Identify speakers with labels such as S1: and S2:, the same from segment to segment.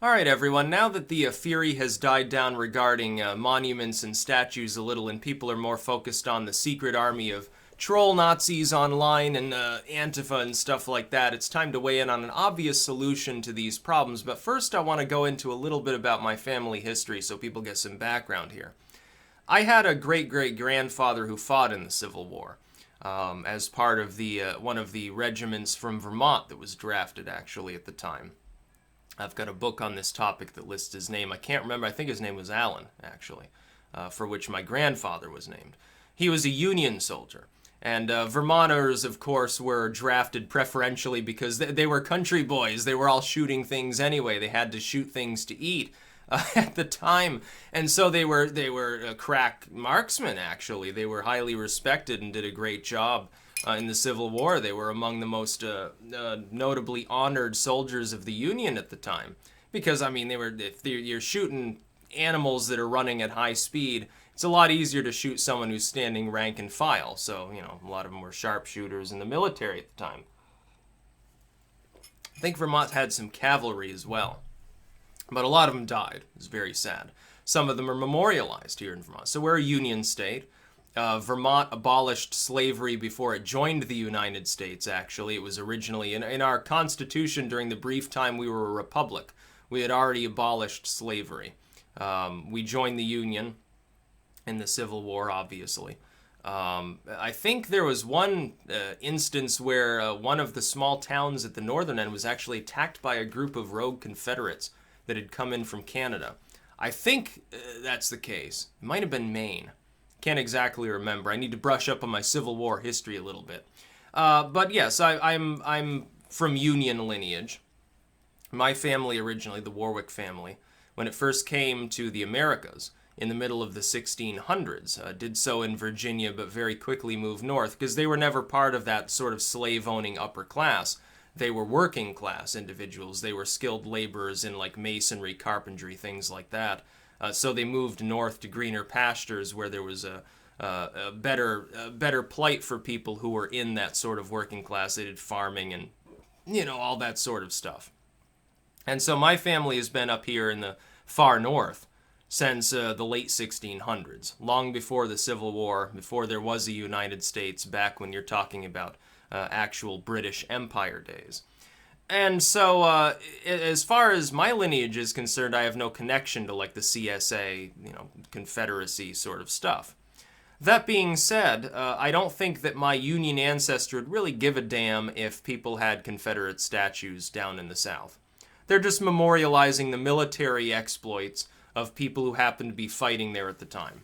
S1: Alright everyone, now that the fury has died down regarding monuments and statues a little and people are more focused on the secret army of troll Nazis online and Antifa and stuff like that, it's time to weigh in on an obvious solution to these problems. But first I want to go into a little bit about my family history so people get some background here. I had a great-great-grandfather who fought in the Civil War as part of the one of the regiments from Vermont that was drafted actually at the time. I've got a book on this topic that lists his name. I can't remember. I think his name was Allen, actually, for which my grandfather was named. He was a Union soldier. And Vermonters, of course, were drafted preferentially because they were country boys. They were all shooting things anyway. They had to shoot things to eat at the time. And so they were crack marksmen, actually. They were highly respected and did a great job. In the Civil War, they were among the most notably honored soldiers of the Union at the time. Because, I mean, if you're shooting animals that are running at high speed, it's a lot easier to shoot someone who's standing rank and file. So, you know, a lot of them were sharpshooters in the military at the time. I think Vermont had some cavalry as well. But a lot of them died. It was very sad. Some of them are memorialized here in Vermont. So we're a Union state. Vermont abolished slavery before it joined the United States, actually. It was originally, in our Constitution, during the brief time we were a republic, we had already abolished slavery. We joined the Union in the Civil War, obviously. I think there was one instance where one of the small towns at the northern end was actually attacked by a group of rogue Confederates that had come in from Canada. I think that's the case. It might have been Maine. Can't exactly remember. I need to brush up on my Civil War history a little bit. But yes, I'm from Union lineage. My family originally, the Warwick family, when it first came to the Americas in the middle of the 1600s, did so in Virginia, but very quickly moved north because they were never part of that sort of slave-owning upper class. They were working class individuals. They were skilled laborers in like masonry, carpentry, things like that. So they moved north to greener pastures where there was a better plight for people who were in that sort of working class. They did farming and, you know, all that sort of stuff. And so my family has been up here in the far north since the late 1600s, long before the Civil War, before there was a United States, back when you're talking about actual British Empire days. And so, as far as my lineage is concerned, I have no connection to, like, the CSA, you know, Confederacy sort of stuff. That being said, I don't think that my Union ancestor would really give a damn if people had Confederate statues down in the South. They're just memorializing the military exploits of people who happened to be fighting there at the time.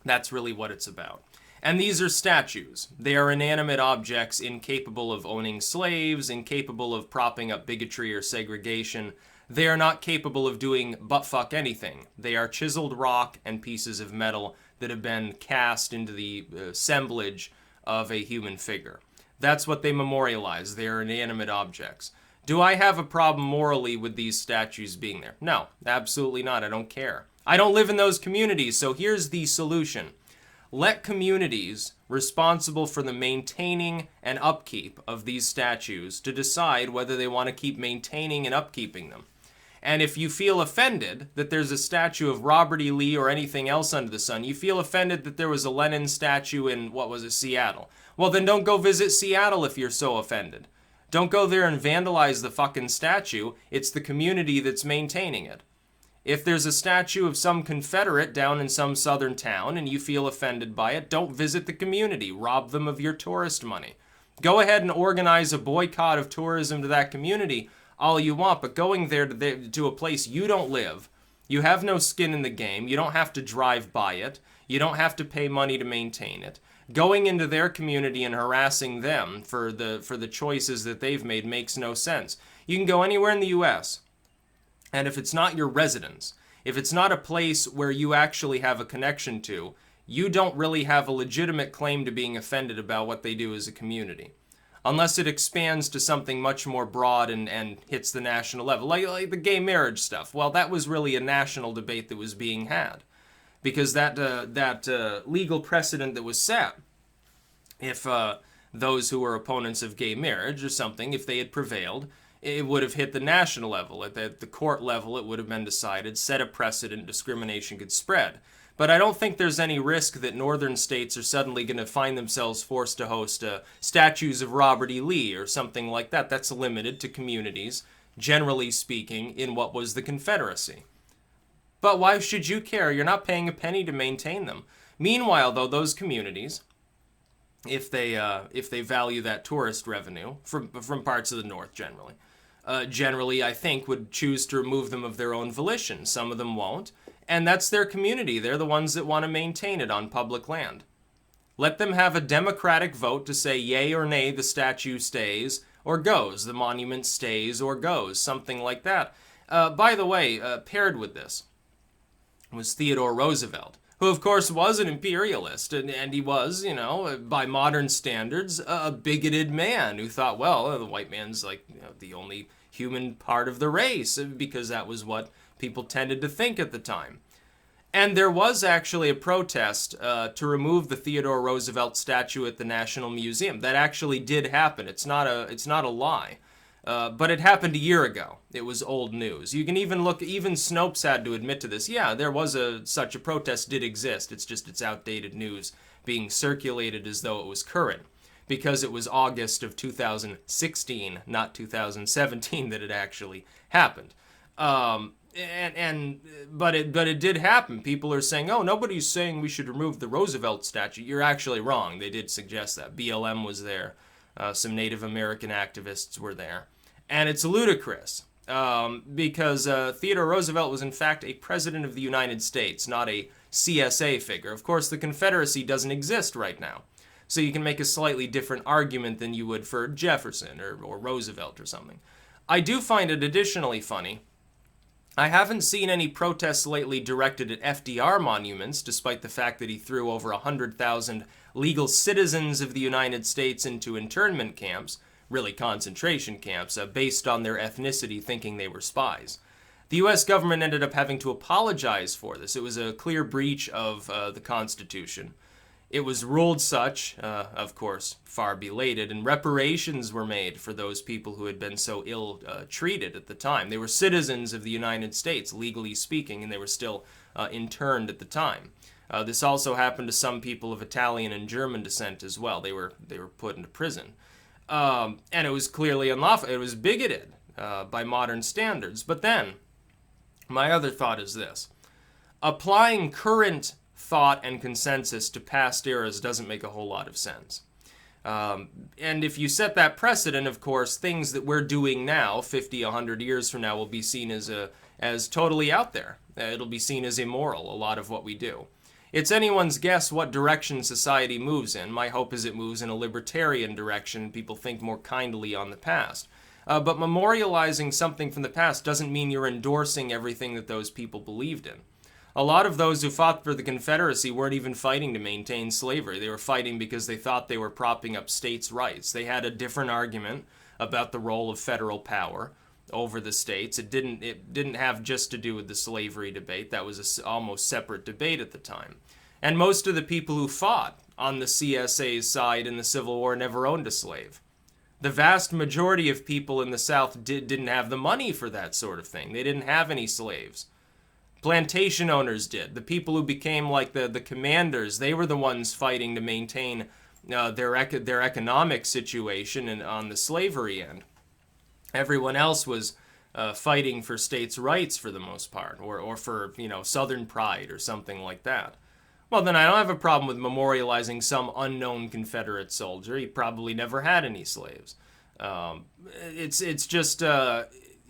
S1: That's really what it's about. And these are statues. They are inanimate objects incapable of owning slaves, incapable of propping up bigotry or segregation. They are not capable of doing butt-fuck anything. They are chiseled rock and pieces of metal that have been cast into the assemblage of a human figure. That's what they memorialize. They are inanimate objects. Do I have a problem morally with these statues being there? No, absolutely not. I don't care. I don't live in those communities, so here's the solution. Let communities responsible for the maintaining and upkeep of these statues to decide whether they want to keep maintaining and upkeeping them. And if you feel offended that there's a statue of Robert E. Lee or anything else under the sun, you feel offended that there was a Lenin statue in, Seattle. Well, then don't go visit Seattle if you're so offended. Don't go there and vandalize the fucking statue. It's the community that's maintaining it. If there's a statue of some Confederate down in some southern town and you feel offended by it, don't visit the community. Rob them of your tourist money. Go ahead and organize a boycott of tourism to that community all you want, but going there to a place you don't live, you have no skin in the game, you don't have to drive by it, you don't have to pay money to maintain it. Going into their community and harassing them for the choices that they've made makes no sense. You can go anywhere in the U.S., and if it's not your residence, if it's not a place where you actually have a connection to, you don't really have a legitimate claim to being offended about what they do as a community. Unless it expands to something much more broad and hits the national level, like the gay marriage stuff. Well, that was really a national debate that was being had. Because that legal precedent that was set, if those who were opponents of gay marriage or something, if they had prevailed, It would have hit the national level. At the court level, it would have been decided, set a precedent, discrimination could spread. But I don't think there's any risk that northern states are suddenly going to find themselves forced to host statues of Robert E. Lee or something like that. That's limited to communities, generally speaking, in what was the Confederacy. But why should you care? You're not paying a penny to maintain them. Meanwhile, though, those communities, if they value that tourist revenue from parts of the North generally, I think, would choose to remove them of their own volition. Some of them won't. And that's their community. They're the ones that want to maintain it on public land. Let them have a democratic vote to say yay or nay, the statue stays or goes, the monument stays or goes, something like that. By the way, paired with this was Theodore Roosevelt, who of course was an imperialist, and he was, by modern standards, a bigoted man who thought, well, the white man's like the only human part of the race, because that was what people tended to think at the time. And there was actually a protest to remove the Theodore Roosevelt statue at the National Museum. That actually did happen. It's not a lie. But it happened a year ago. It was old news. You can even look, even Snopes had to admit to this. Yeah, there was such a protest did exist. It's outdated news being circulated as though it was current, because it was August of 2016, not 2017, that it actually happened. But it did happen. People are saying, oh, nobody's saying we should remove the Roosevelt statue. You're actually wrong. They did suggest that. BLM was there. Some Native American activists were there. And it's ludicrous because Theodore Roosevelt was in fact a president of the United States, not a CSA figure. Of course, the Confederacy doesn't exist right now. So you can make a slightly different argument than you would for Jefferson or Roosevelt or something. I do find it additionally funny. I haven't seen any protests lately directed at FDR monuments, despite the fact that he threw over 100,000 legal citizens of the United States into internment camps, really concentration camps, based on their ethnicity, thinking they were spies. The U.S. government ended up having to apologize for this. It was a clear breach of the Constitution. It was ruled such, of course, far belated, and reparations were made for those people who had been so ill treated at the time. They were citizens of the United States, legally speaking, and they were still interned at the time. This also happened to some people of Italian and German descent as well. They were put into prison. And it was clearly unlawful. It was bigoted by modern standards. But then, my other thought is this. Applying current thought and consensus to past eras doesn't make a whole lot of sense. And if you set that precedent, of course, things that we're doing now, 50, 100 years from now, will be seen as totally out there. It'll be seen as immoral, a lot of what we do. It's anyone's guess what direction society moves in. My hope is it moves in a libertarian direction. People think more kindly on the past. But memorializing something from the past doesn't mean you're endorsing everything that those people believed in. A lot of those who fought for the Confederacy weren't even fighting to maintain slavery. They were fighting because they thought they were propping up states' rights. They had a different argument about the role of federal power over the states. It didn't have just to do with the slavery debate. That was an almost separate debate at the time. And most of the people who fought on the CSA's side in the Civil War never owned a slave. The vast majority of people in the South didn't have the money for that sort of thing. They didn't have any slaves. Plantation owners did. The people who became like the commanders, they were the ones fighting to maintain their economic situation and on the slavery end. Everyone else was fighting for states' rights for the most part, or for, Southern pride or something like that. Well, then I don't have a problem with memorializing some unknown Confederate soldier. He probably never had any slaves. It's just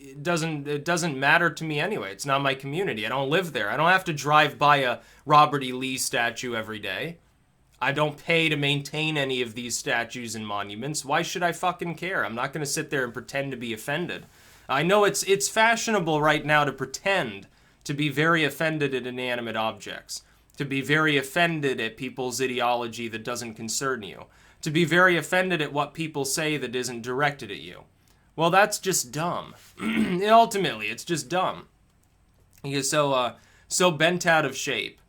S1: it doesn't matter to me anyway. It's not my community. I don't live there. I don't have to drive by a Robert E. Lee statue every day. I don't pay to maintain any of these statues and monuments. Why should I fucking care? I'm not going to sit there and pretend to be offended. I know it's fashionable right now to pretend to be very offended at inanimate objects, to be very offended at people's ideology that doesn't concern you, to be very offended at what people say that isn't directed at you. Well, that's just dumb. Ultimately, it's just dumb. You're so bent out of shape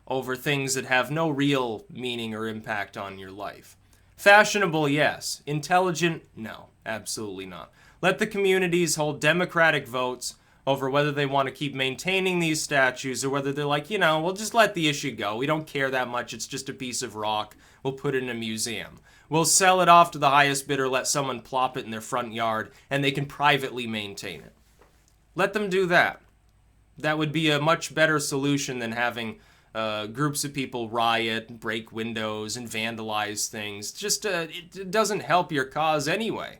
S1: over things that have no real meaning or impact on your life. Fashionable, yes. Intelligent, no. Absolutely not. Let the communities hold democratic votes over whether they want to keep maintaining these statues or whether they're like, we'll just let the issue go. We don't care that much. It's just a piece of rock. We'll put it in a museum. We'll sell it off to the highest bidder, let someone plop it in their front yard, and they can privately maintain it. Let them do that. That would be a much better solution than having groups of people riot, break windows, and vandalize things. Just it doesn't help your cause anyway.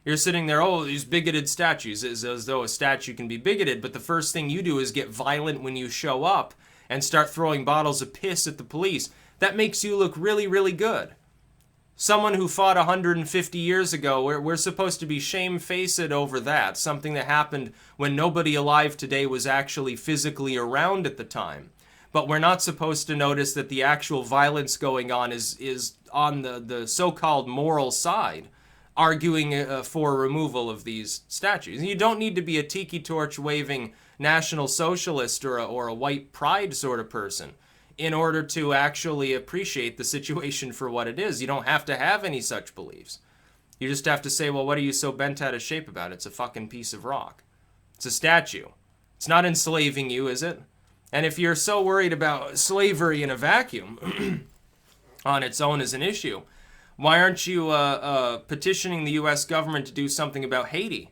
S1: You're sitting there, these bigoted statues, as though a statue can be bigoted, but the first thing you do is get violent when you show up and start throwing bottles of piss at the police. That makes you look really, really good. Someone who fought 150 years ago, we're supposed to be shamefaced over that, something that happened when nobody alive today was actually physically around at the time. But we're not supposed to notice that the actual violence going on is on the so-called moral side, arguing for removal of these statues. And you don't need to be a tiki torch waving National Socialist or a white pride sort of person in order to actually appreciate the situation for what it is. You don't have to have any such beliefs. You just have to say, well, what are you so bent out of shape about? It's a fucking piece of rock. It's a statue. It's not enslaving you, is it? And if you're so worried about slavery in a vacuum on its own as an issue, why aren't you petitioning the U.S. government to do something about Haiti?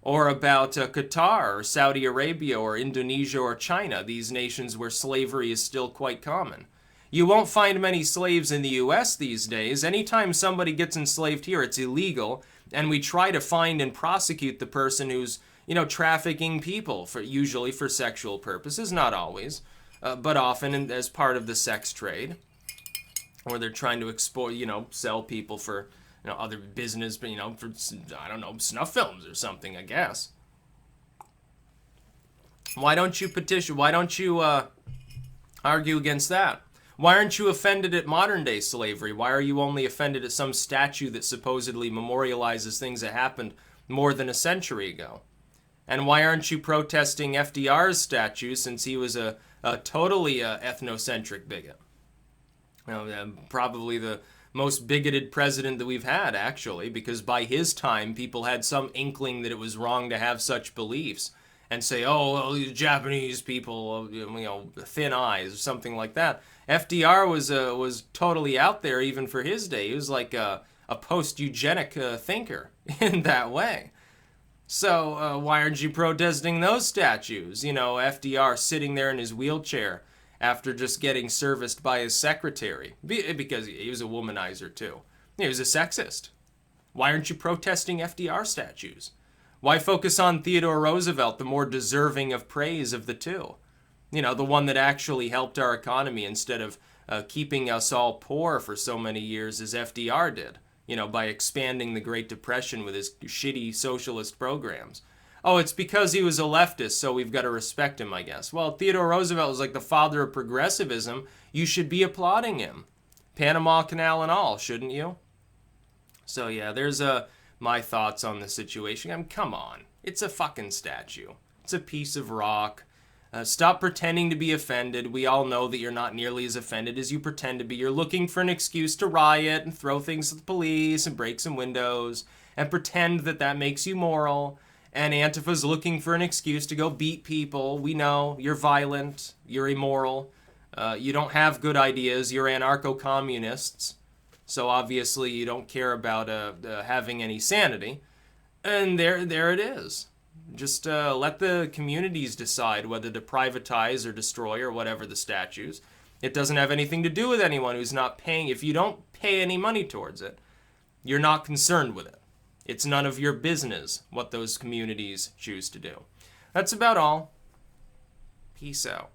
S1: Or about Qatar, or Saudi Arabia, or Indonesia, or China, these nations where slavery is still quite common. You won't find many slaves in the U.S. these days. Anytime somebody gets enslaved here, it's illegal, and we try to find and prosecute the person who's, trafficking people, usually for sexual purposes, not always, but often as part of the sex trade. Or they're trying to exploit, sell people for, other business, but, for, I don't know, snuff films or something, I guess. Why don't you petition? Why don't you argue against that? Why aren't you offended at modern-day slavery? Why are you only offended at some statue that supposedly memorializes things that happened more than a century ago? And why aren't you protesting FDR's statue since he was a totally ethnocentric bigot? Probably the most bigoted president that we've had, actually, because by his time, people had some inkling that it was wrong to have such beliefs and say, these Japanese people, thin eyes, or something like that. FDR was totally out there even for his day. He was like a post-eugenic thinker in that way. So why aren't you protesting those statues? FDR sitting there in his wheelchair after just getting serviced by his secretary, because he was a womanizer too. He was a sexist. Why aren't you protesting FDR statues? Why focus on Theodore Roosevelt, the more deserving of praise of the two? The one that actually helped our economy instead of keeping us all poor for so many years as FDR did, by expanding the Great Depression with his shitty socialist programs. Oh, it's because he was a leftist, so we've got to respect him, I guess. Well, Theodore Roosevelt was like the father of progressivism. You should be applauding him. Panama Canal and all, shouldn't you? So yeah, there's my thoughts on the situation. Come on. It's a fucking statue. It's a piece of rock. Stop pretending to be offended. We all know that you're not nearly as offended as you pretend to be. You're looking for an excuse to riot and throw things at the police and break some windows and pretend that makes you moral. And Antifa's looking for an excuse to go beat people. We know you're violent, you're immoral, you don't have good ideas, you're anarcho-communists. So obviously you don't care about having any sanity. And there it is. Just let the communities decide whether to privatize or destroy or whatever the statues. It doesn't have anything to do with anyone who's not paying. If you don't pay any money towards it, you're not concerned with it. It's none of your business what those communities choose to do. That's about all. Peace out.